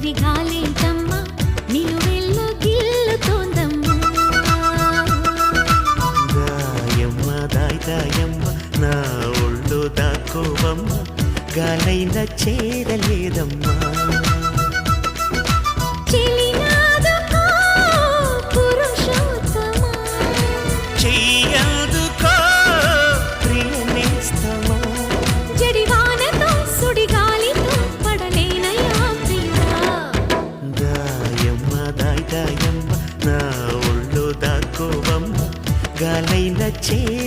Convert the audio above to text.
ఈ గాలేంటమ్మా నిలువెల్ల గిల్లుతోందమ్మా దాయమ్మ దాయమ్మ నా ఒళ్ళు దాక్కోవమ్మ గాలైన చేరలేదమ్మా గాలైన చే